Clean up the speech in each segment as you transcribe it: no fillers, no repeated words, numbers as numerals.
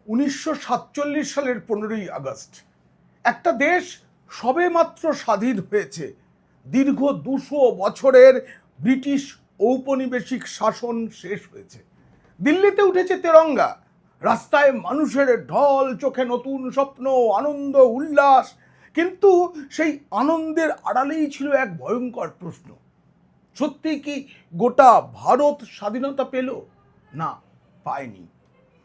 1947 সালের 15ই আগস্ট একটা দেশ সবেমাত্র স্বাধীন হয়েছে। দীর্ঘ 200 বছরের ব্রিটিশ ঔপনিবেশিক শাসন শেষ হয়েছে। দিল্লিতে উঠেছে তেরঙ্গা, রাস্তায় মানুষের ঢল, চোখে নতুন স্বপ্ন, আনন্দ উল্লাস। কিন্তু সেই আনন্দের আড়ালেই ছিল এক ভয়ঙ্কর প্রশ্ন, সত্যি কি গোটা ভারত স্বাধীনতা পেল? না, পায়নি।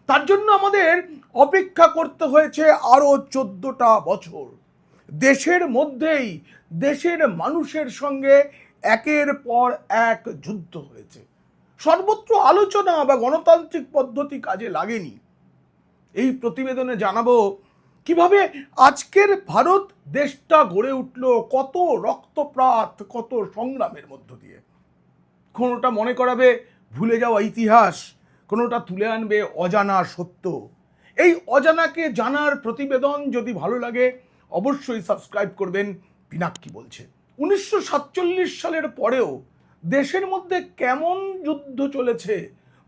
তার জন্য আমাদের অপেক্ষা করতে হয়েছে আরো 14টা বছর। দেশের মধ্যেই দেশের মানুষের সঙ্গে একের পর এক যুদ্ধ হয়েছে। সর্বত্র আলোচনা বা গণতান্ত্রিক পদ্ধতি কাজে লাগেনি। এই প্রতিবেদনে জানাবো কিভাবে আজকের ভারত দেশটা গড়ে উঠল, কত রক্তপাত, কত সংগ্রামের মধ্য দিয়ে। কোনোটা মনে করাবে ভুলে যাওয়া ইতিহাস, কোনোটা তুলে আনবে অজানা সত্য। এই অজানাকে জানার প্রতিবেদন যদি ভালো লাগে অবশ্যই সাবস্ক্রাইব করবেন। পিনাক্কি বলছে 1947 সালের পরেও দেশের মধ্যে কেমন যুদ্ধ চলেছে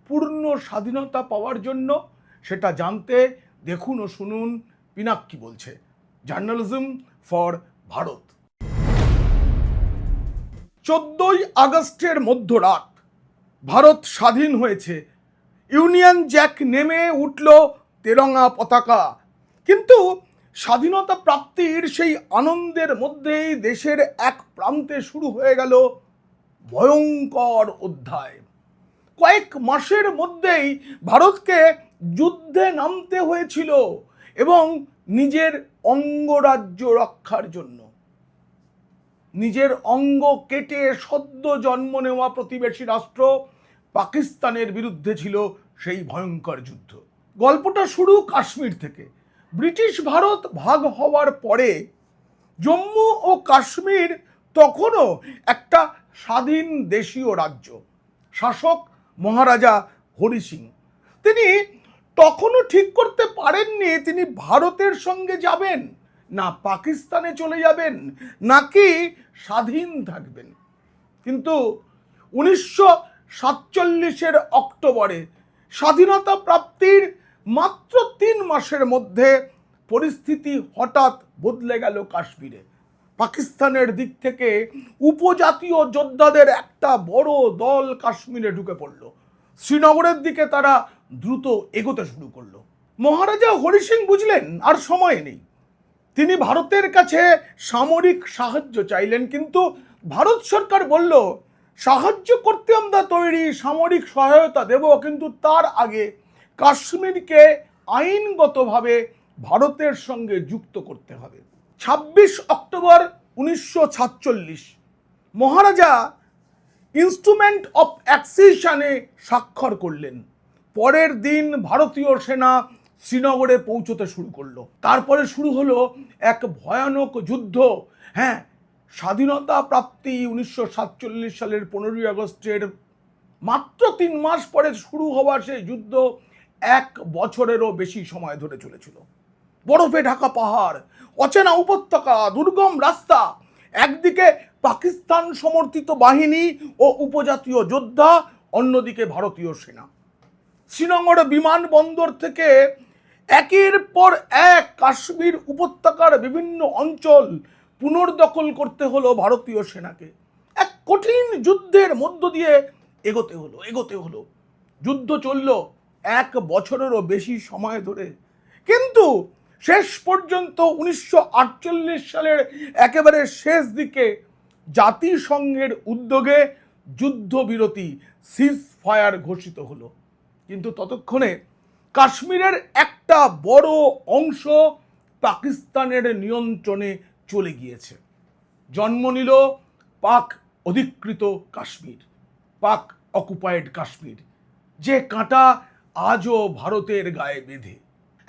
পূর্ণ স্বাধীনতা পাওয়ার জন্য, সেটা জানতে দেখুন ও শুনুন পিনাক্কি বলছে, জার্নালিজম ফর ভারত। 14ই আগস্টের মধ্যরাত ভারত স্বাধীন হয়েছে। ইউনিয়ন জ্যাক নেমে উঠল তেরঙ্গা পতাকা। কিন্তু স্বাধীনতা প্রাপ্তির সেই আনন্দের মধ্যেই দেশের এক প্রান্তে শুরু হয়ে গেল ভয়ঙ্কর অধ্যায়। কয়েক মাসের মধ্যেই ভারতকে যুদ্ধে নামতে হয়েছিল এবং নিজের অঙ্গরাজ্য রক্ষার জন্য। নিজের অঙ্গ কেটে সদ্য জন্ম নেওয়া প্রতিবেশী রাষ্ট্র পাকিস্তানের বিরুদ্ধে ছিল সেই ভয়ঙ্কর যুদ্ধ। গল্পটা শুরু কাশ্মীর থেকে। ব্রিটিশ ভারত ভাগ হওয়ার পরে জম্মু ও কাশ্মীর তখনও একটা স্বাধীন দেশীয় রাজ্য। শাসক মহারাজা হরি সিং, তিনি তখনও ঠিক করতে পারেননি তিনি ভারতের সঙ্গে যাবেন না পাকিস্তানে চলে যাবেন নাকি স্বাধীন থাকবেন। কিন্তু 1947 অক্টোবরে স্বাধীনতা প্রাপ্তির মাত্র 3 মাসের মধ্যে পরিস্থিতি হঠাৎ বদলে গেল কাশ্মীরে। পাকিস্তানের দিক থেকে উপজাতীয় যোদ্ধাদের একটা বড় দল কাশ্মীরে ঢুকে পড়ল। শ্রীনগরের দিকে তারা দ্রুত এগোতে শুরু করলো। মহারাজা হরি সিং বুঝলেন আর সময় নেই। তিনি ভারতের কাছে সামরিক সাহায্য চাইলেন, কিন্তু ভারত সরকার বলল সাহায্য করতে আমরা তৈরি, সামরিক সহায়তা দেব, কিন্তু তার আগে কাশ্মীরকে আইনগতভাবে ভারতের সঙ্গে যুক্ত করতে হবে। 26 অক্টোবর 1947 মহারাজা ইনস্ট্রুমেন্ট অফ অ্যাকসিশনে স্বাক্ষর করলেন। পরের দিন ভারতীয় সেনা শ্রীনগরে পৌঁছতে শুরু করলো। তারপরে শুরু হলো এক ভয়ানক যুদ্ধ। হ্যাঁ, স্বাধীনতা প্রাপ্তি 1947 সালের 15ই আগস্টের মাত্র 3 মাস পরে শুরু হওয়া সেই যুদ্ধ 1 বছরেরও বেশি সময় ধরে চলেছিল। বরফে ঢাকা পাহাড়, অচেনা উপত্যকা, দুর্গম রাস্তা, একদিকে পাকিস্তান সমর্থিত বাহিনী ও উপজাতীয় যোদ্ধা, অন্যদিকে ভারতীয় সেনা। শ্রীনগর বিমানবন্দর থেকে একের পর এক কাশ্মীর উপত্যকার বিভিন্ন অঞ্চল পুনর্দখল করতে হলো ভারতীয় সেনাকে। এক কঠিন যুদ্ধের মধ্য দিয়ে এগোতে হলো। যুদ্ধ চলল 1 বছরেরও বেশি সময় ধরে। কিন্তু শেষ পর্যন্ত 1948 সালের একেবারে শেষ দিকে জাতিসংঘের উদ্যোগে যুদ্ধবিরতি, সিজ ফায়ার ঘোষিত হলো। কিন্তু ততক্ষণে কাশ্মীরের একটা বড় অংশ পাকিস্তানের নিয়ন্ত্রণে চলে গিয়েছে। জন্ম নিল পাক অধিকৃত কাশ্মীর, পাক অকুপায়েড কাশ্মীর, যে কাঁটা আজও ভারতের গায়ে বেঁধে।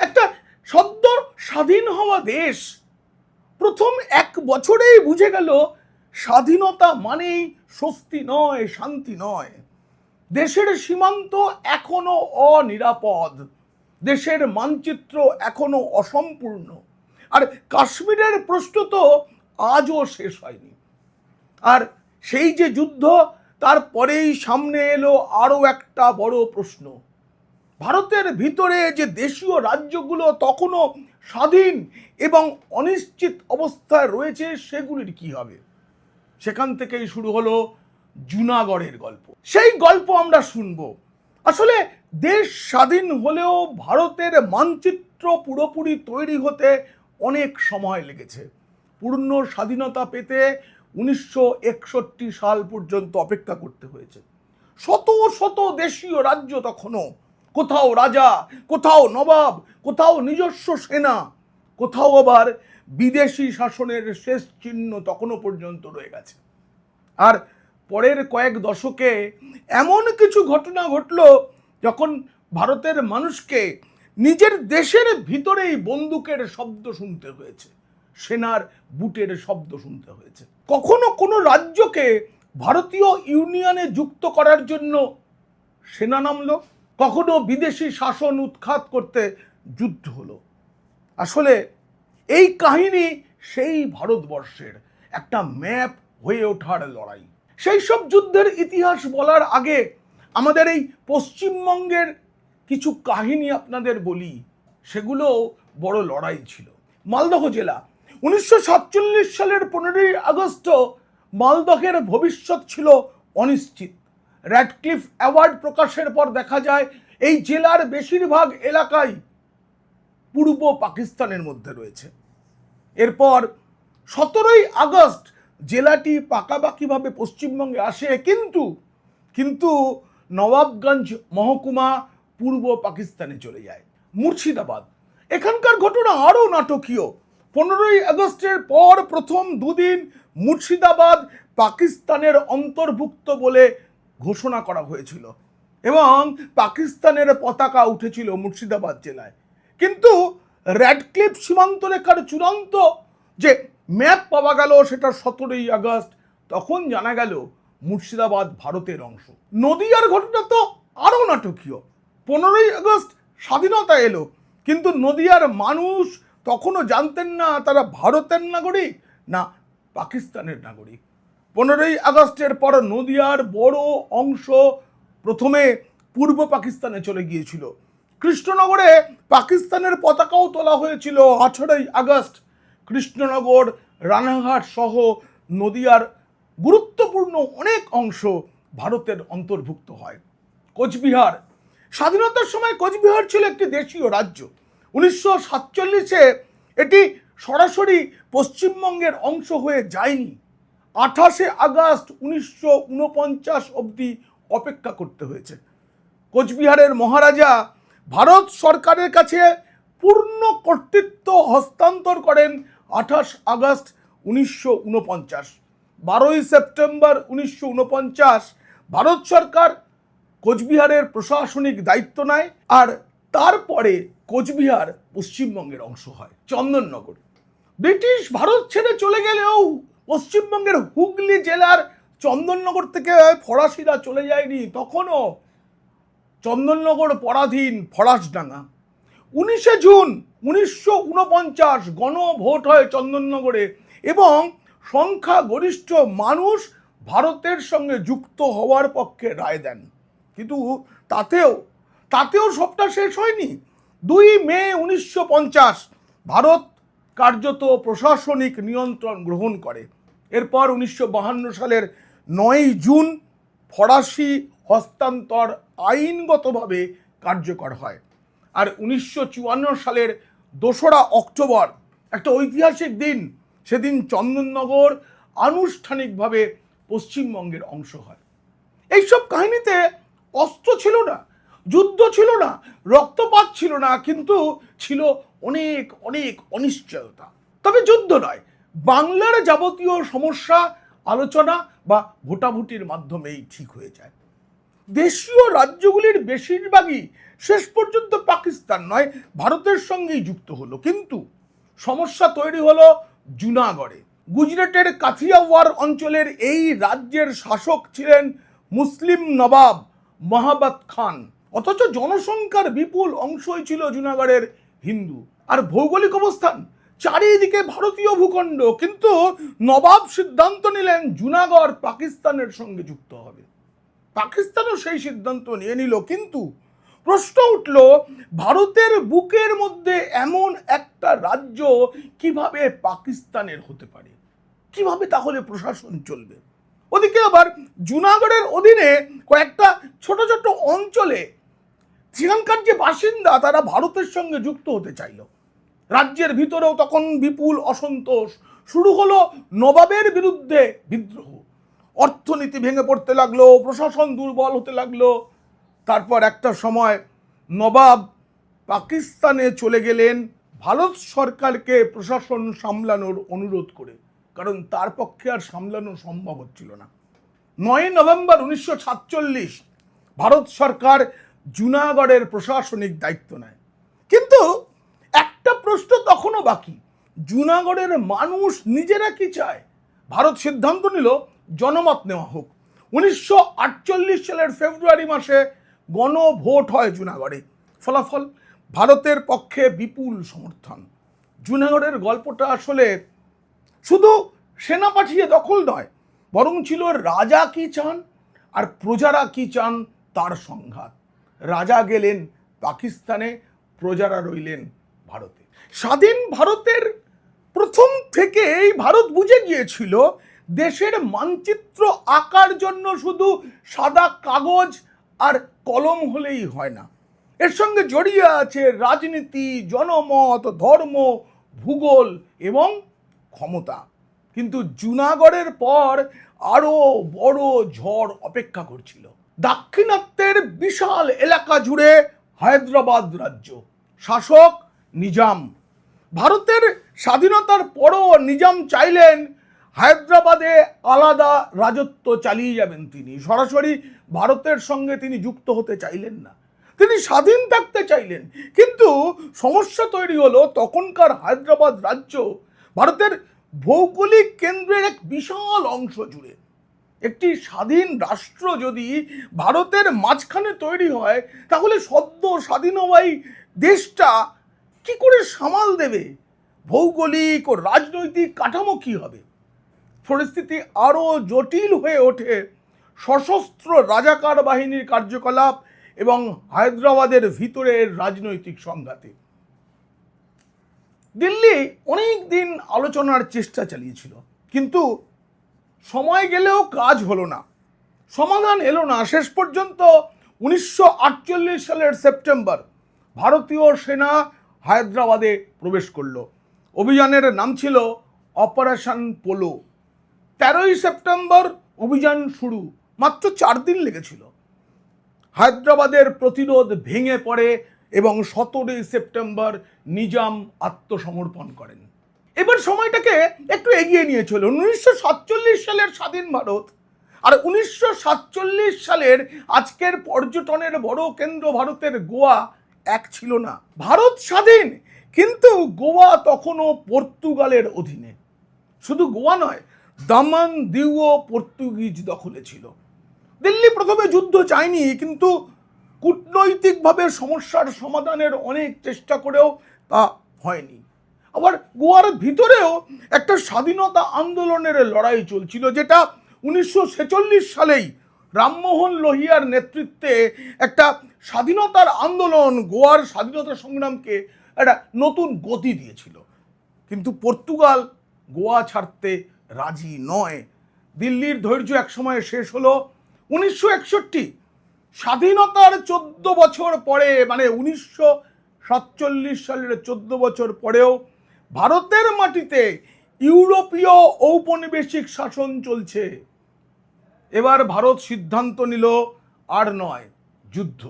একটা সদ্য স্বাধীন হওয়া দেশ প্রথম 1 বছরেই বুঝে গেল স্বাধীনতা মানেই স্বস্তি নয়, শান্তি নয়। দেশের সীমান্ত এখনো অনিরাপদ, দেশের মানচিত্র এখনো অসম্পূর্ণ, আর কাশ্মীরের প্রশ্ন তো আজও শেষ হয়নি। আর সেই যে যুদ্ধ, তারপরেই সামনে এলো আরও একটা বড় প্রশ্ন, ভারতের ভিতরে যে দেশীয় রাজ্যগুলো তখনও স্বাধীন এবং অনিশ্চিত অবস্থায় রয়েছে সেগুলির কি হবে। সেখান থেকেই শুরু হলো জুনাগড়ের গল্প। সেই গল্প আমরা শুনব। আসলে দেশ স্বাধীন হলেও ভারতের মানচিত্র পুরোপুরি তৈরি হতে অনেক সময় লেগেছে। পূর্ণ স্বাধীনতা পেতে 1961 সাল পর্যন্ত অপেক্ষা করতে হয়েছে। শত শত দেশীয় রাজ্য তখনও, কোথাও রাজা, কোথাও নবাব, কোথাও নিজস্ব সেনা, কোথাও আবার বিদেশি শাসনের শেষ চিহ্ন তখনও পর্যন্ত রয়ে গেছে। আর পরের কয়েক দশকে এমন কিছু ঘটনা ঘটল যখন ভারতের মানুষকে নিজের দেশের ভিতরেই বন্দুকের শব্দ শুনতে হয়েছে, সেনার বুটের শব্দ শুনতে হয়েছে। কখনো কোনো রাজ্যকে ভারতীয় ইউনিয়নে যুক্ত করার জন্য সেনা নামলো, কখনো বিদেশি শাসন উৎখাত করতে যুদ্ধ হলো। আসলে এই কাহিনী সেই ভারতবর্ষের একটা ম্যাপ হয়ে ওঠার লড়াই। সেই সব যুদ্ধের ইতিহাস বলার আগে আমাদের এই পশ্চিমবঙ্গের কিছু কাহিনী আপনাদের বলি। সেগুলো বড় লড়াই ছিল। মালদহ জেলা 1947 সালের 15ই আগস্ট মালদহের ভবিষ্যৎ ছিল অনিশ্চিত। র্যাডক্লিফ অ্যাওয়ার্ড প্রকাশের পর দেখা যায় এই জেলার বেশিরভাগ এলাকাই পূর্ব পাকিস্তানের মধ্যে রয়েছে। এরপর 17ই আগস্ট জেলাটি পাকাপাকিভাবে পশ্চিমবঙ্গে আসে, কিন্তু নবাবগঞ্জ মহকুমা পূর্ব পাকিস্তানে চলে যায়। মুর্শিদাবাদ, এখানকার ঘটনা আরও নাটকীয়। 15ই আগস্টের পর প্রথম দুদিন মুর্শিদাবাদ পাকিস্তানের অন্তর্ভুক্ত বলে ঘোষণা করা হয়েছিল এবং পাকিস্তানের পতাকা উঠেছিল মুর্শিদাবাদ জেলায়। কিন্তু র্যাডক্লিফ সীমান্ত রেখার চূড়ান্ত যে ম্যাপ পাওয়া গেল সেটা 17ই আগস্ট। তখন জানা গেল মুর্শিদাবাদ ভারতের অংশ। নদিয়ার ঘটনা তো আরও নাটকীয়। 15ই আগস্ট স্বাধীনতা এলো, কিন্তু নদিয়ার মানুষ তখনও জানতেন না তারা ভারতের নাগরিক না পাকিস্তানের নাগরিক। 15ই আগস্টের পর নদিয়ার বড় অংশ প্রথমে পূর্ব পাকিস্তানে চলে গিয়েছিল। কৃষ্ণনগরে পাকিস্তানের পতাকাও তোলা হয়েছিল 18ই আগস্ট। কৃষ্ণনগর, রানাঘাট সহ নদিয়ার গুরুত্বপূর্ণ অনেক অংশ ভারতের অন্তর্ভুক্ত হয়। কোচবিহার, স্বাধীনতার সময় কোচবিহার ছিল একটি দেশীয় রাজ্য। 1947-এ এটি সরাসরি পশ্চিমবঙ্গের অংশ হয়ে যায়নি। 28শে আগস্ট 1949 অবধি অপেক্ষা করতে হয়েছে। কোচবিহারের মহারাজা ভারত সরকারের কাছে পূর্ণ কর্তৃত্ব হস্তান্তর করেন 28 আগস্ট 1949। 12ই সেপ্টেম্বর 1949 ভারত সরকার কোচবিহারের প্রশাসনিক দায়িত্ব নেয়, আর তারপরে কোচবিহার পশ্চিমবঙ্গের অংশ হয়। চন্দননগর, ব্রিটিশ ভারত ছেড়ে চলে গেলেও পশ্চিমবঙ্গের হুগলি জেলার চন্দননগর থেকে ফরাসিরা চলে যায়নি। তখনও চন্দননগর পরাধীন ফরাসডাঙ্গা। 19শে জুন 1949 গণভোট হয় চন্দননগরে এবং সংখ্যাগরিষ্ঠ মানুষ ভারতের সঙ্গে যুক্ত হওয়ার পক্ষে রায় দেন। কিন্তু তাতেও সবটা শেষ হয়নি। 2 মে 1950 ভারত কার্যত প্রশাসনিক নিয়ন্ত্রণ গ্রহণ করে। এরপর 1952 সালের 9ই জুন ফরাসি হস্তান্তর আইনগতভাবে কার্যকর হয়। আর 1954 সালের 2রা অক্টোবর একটা ঐতিহাসিক দিন। সেদিন চন্দননগর আনুষ্ঠানিকভাবে পশ্চিমবঙ্গের অংশ হয়। এইসব কাহিনীতে অস্ত্র ছিল না, যুদ্ধ ছিল না, রক্তপাত ছিল না, কিন্তু ছিল অনেক অনেক অনিশ্চয়তা। তবে যুদ্ধ নয়, বাংলার যাবতীয় সমস্যা আলোচনা বা ভোটাভুটির মাধ্যমেই ঠিক হয়ে যায়। দেশীয় রাজ্যগুলির বেশিরভাগই শেষ পর্যন্ত পাকিস্তান নয় ভারতের সঙ্গেই যুক্ত হলো। কিন্তু সমস্যা তৈরি হলো জুনাগড়ে। গুজরাটের কাথিয়াওয়াড় অঞ্চলের এই রাজ্যের শাসক ছিলেন মুসলিম নবাব মাহাবত খান, অথচ জনসংখ্যার বিপুল অংশই ছিল জুনাগড়ের হিন্দু। আর ভৌগোলিক অবস্থান চারিদিকে ভারতীয় ভূখণ্ড, কিন্তু নবাব সিদ্ধান্ত নিলেন জুনাগড় পাকিস্তানের সঙ্গে যুক্ত হবে। পাকিস্তানও সেই সিদ্ধান্ত নিয়ে নিল, কিন্তু প্রশ্ন উঠল, ভারতের বুকের মধ্যে এমন একটা রাজ্য কিভাবে পাকিস্তানের হতে পারে, কিভাবে তাহলে প্রশাসন চলবে? ওদিকে আবার জুনাগড়ের অধীনে কয়েকটা ছোট ছোট অঞ্চলে সেখানকার যে বাসিন্দা তারা ভারতের সঙ্গে যুক্ত হতে চাইল। রাজ্যের ভিতরেও তখন বিপুল অসন্তোষ, শুরু হলো নবাবের বিরুদ্ধে বিদ্রোহ, অর্থনীতি ভেঙে পড়তে লাগলো, প্রশাসন দুর্বল হতে লাগলো। তারপর একটা সময় নবাব পাকিস্তানে চলে গেলেন ভারত সরকারকে প্রশাসন সামলানোর অনুরোধ করে, কারণ তার পক্ষে আর সামলানো সম্ভব হচ্ছিল না। 9 নভেম্বর 1947 ভারত সরকার জুনাগড়ের প্রশাসনিক দায়িত্ব নেয়। কিন্তু একটা প্রশ্ন তখনও বাকি, জুনাগড়ের মানুষ নিজেরা কি চায়? ভারত সিদ্ধান্ত নিল জনমত নেওয়া হোক। 1948 সালের ফেব্রুয়ারি মাসে গণভোট হয় জুনাগড়ে। ফলাফল ভারতের পক্ষে বিপুল সমর্থন। জুনাগড়ের গল্পটা আসলে শুধু সেনা পাঠিয়ে দখল নয়, বরং ছিল রাজা কি চান আর প্রজারা কি চান তার সংঘাত। রাজা গেলেন পাকিস্তানে, প্রজারা রইলেন ভারতে। স্বাধীন ভারতের প্রথম থেকেই ভারত বুঝে গিয়েছিল দেশের মানচিত্র আঁকার জন্য শুধু সাদা কাগজ আর কলম হলেই হয় না, এর সঙ্গে জড়িয়ে আছে রাজনীতি, জনমত, ধর্ম, ভূগোল এবং ক্ষমতা। কিন্তু জুনাগড়ের পর আরো বড় ঝড় অপেক্ষা করছিল। দাক্ষিণাত্যের বিশাল এলাকা জুড়ে হায়দ্রাবাদ রাজ্য, শাসক নিজাম। ভারতের স্বাধীনতার পরও নিজাম চাইলেন হায়দ্রাবাদে আলাদা রাজত্ব চালিয়ে যাবেন। তিনি সরাসরি ভারতের সঙ্গে তিনি যুক্ত হতে চাইলেন না, তিনি স্বাধীন থাকতে চাইলেন। কিন্তু সমস্যা তৈরি হলো, তখনকার হায়দ্রাবাদ রাজ্য ভারতের ভৌগোলিক কেন্দ্রের এক বিশাল অংশ জুড়ে। একটি স্বাধীন রাষ্ট্র যদি ভারতের মাঝখানে তৈরি হয়, তাহলে সদ্য স্বাধীন হওয়াই দেশটা কি করে সামাল দেবে? ভৌগোলিক ও রাজনৈতিক কাঠামো কি হবে? পরিস্থিতি আরও জটিল হয়ে ওঠে সশস্ত্র রাজাকার বাহিনীর কার্যকলাপ এবং হায়দ্রাবাদের ভিতরের রাজনৈতিক সংঘাতে। দিল্লি অনেক দিন আলোচনার চেষ্টা চালিয়েছিল, কিন্তু সময় গেলেও কাজ হলো না, সমাধান এলো না। শেষ পর্যন্ত 1948 সালের সেপ্টেম্বর ভারতীয় সেনা হায়দ্রাবাদে প্রবেশ করলো। অভিযানের নাম ছিল অপারেশন পোলো। 13ই সেপ্টেম্বর অভিযান শুরু, মাত্র 4 দিন লেগেছিল। হায়দ্রাবাদের প্রতিরোধ ভেঙে পড়ে এবং 17ই সেপ্টেম্বর নিজাম আত্মসমর্পণ করেন। এবার সময়টাকে একটু এগিয়ে নিয়ে চলো 1947 সালের স্বাধীন ভারত আর 1947 সালের আজকের পর্যটনের বড় কেন্দ্র ভারতের গোয়া এক ছিল না। ভারত স্বাধীন, কিন্তু গোয়া তখনও পর্তুগালের অধীনে। শুধু গোয়া নয়, দামান দিউও পর্তুগিজ দখলে ছিল। দিল্লি প্রথমে যুদ্ধ চায়নি, কিন্তু কূটনৈতিকভাবে সমস্যার সমাধানের অনেক চেষ্টা করেও তা হয়নি। আবার গোয়ার ভিতরেও একটা স্বাধীনতা আন্দোলনের লড়াই চলছিল, যেটা 1946 সালেই রামমোহন লোহিয়ার নেতৃত্বে একটা স্বাধীনতার আন্দোলন গোয়ার স্বাধীনতা সংগ্রামকে একটা নতুন গতি দিয়েছিল। কিন্তু পর্তুগাল গোয়া ছাড়তে রাজি নয়। দিল্লির ধৈর্য একসময় শেষ হলো। 1961 স্বাধীনতার 14 বছর পরে, মানে 1947 সালের 14 বছর পরেও ভারতের মাটিতে ইউরোপীয় ঔপনিবেশিক শাসন চলছে। এবার ভারত সিদ্ধান্ত নিল আর নয়, যুদ্ধ।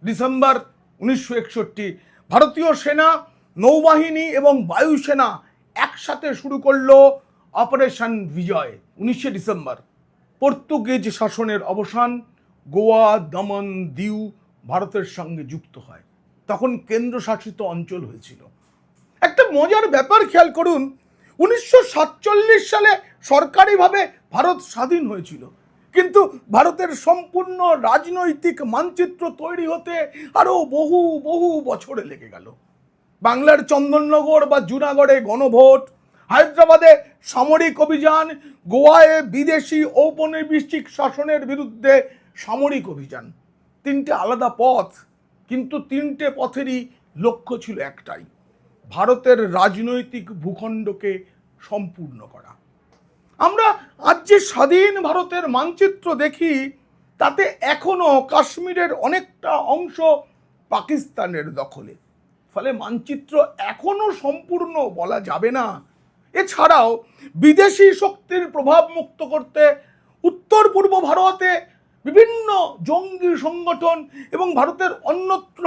ডিসেম্বর 1961 ভারতীয় সেনা, নৌবাহিনী এবং বায়ুসেনা একসাথে শুরু করলো অপারেশন বিজয়। 19 ডিসেম্বর পর্তুগিজ শাসনের অবসান, গোয়া, দমন, দিউ ভারতের সঙ্গে যুক্ত হয়। তখন কেন্দ্রশাসিত অঞ্চল হয়েছিল। একটা মজার ব্যাপার খেয়াল করুন, 1947 সালে সরকারিভাবে ভারত স্বাধীন হয়েছিল, কিন্তু ভারতের সম্পূর্ণ রাজনৈতিক মানচিত্র তৈরি হতে আরও বহু বহু বছরে লেগে গেল। বাংলার চন্দননগর বা জুনাগড়ে গণভোট, হায়দ্রাবাদে সামরিক অভিযান, গোয়ায় বিদেশি ঔপনিবেশিক শাসনের বিরুদ্ধে সামরিক অভিযান। 3টে আলাদা পথ, কিন্তু তিনটে পথেরই লক্ষ্য ছিল একটাই, ভারতের রাজনৈতিক ভূখণ্ডকে সম্পূর্ণ করা। আমরা আজ যে স্বাধীন ভারতের মানচিত্র দেখি তাতে এখনো কাশ্মীরের অনেকটা অংশ পাকিস্তানের দখলে, ফলে মানচিত্র এখনো সম্পূর্ণ বলা যাবে না। এছাড়াও বিদেশি শক্তির প্রভাব মুক্ত করতে উত্তর পূর্ব ভারতে বিভিন্ন জঙ্গি সংগঠন এবং ভারতের অন্যত্র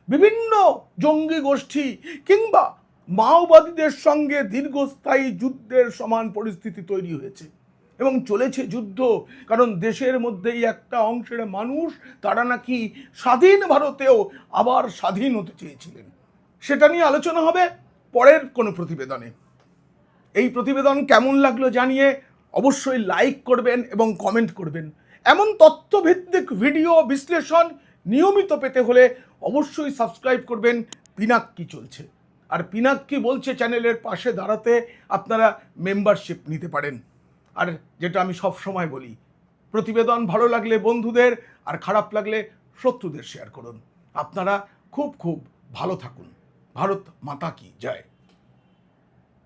বিভিন্ন জঙ্গি গোষ্ঠী কিংবা মাওবাদীদের সঙ্গে দীর্ঘস্থায়ী যুদ্ধের সমান পরিস্থিতি তৈরি হয়েছে এবং চলেছে যুদ্ধ, কারণ দেশের মধ্যেই একটা অংশের মানুষ তারা নাকি স্বাধীন ভারতেও আবার স্বাধীন হতে চেয়েছিলেন। সেটা নিয়ে আলোচনা হবে পরের কোনো প্রতিবেদনে। এই প্রতিবেদন কেমন লাগলো জানিয়ে অবশ্যই লাইক করবেন এবং কমেন্ট করবেন। এমন তথ্যভিত্তিক ভিডিও বিশ্লেষণ নিয়মিত পেতে হলে অবশ্যই সাবস্ক্রাইব করবেন পিনাক্কি চলছে। আর পিনাক্কি বলছে চ্যানেলের পাশে দাঁড়াতে আপনারা মেম্বারশিপ নিতে পারেন। আর যেটা আমি সব সময় বলি, প্রতিবেদন ভালো লাগলে বন্ধুদের আর খারাপ লাগলে শত্রুদের শেয়ার করুন। আপনারা খুব খুব ভালো থাকুন। ভারত মাতা কি জয়।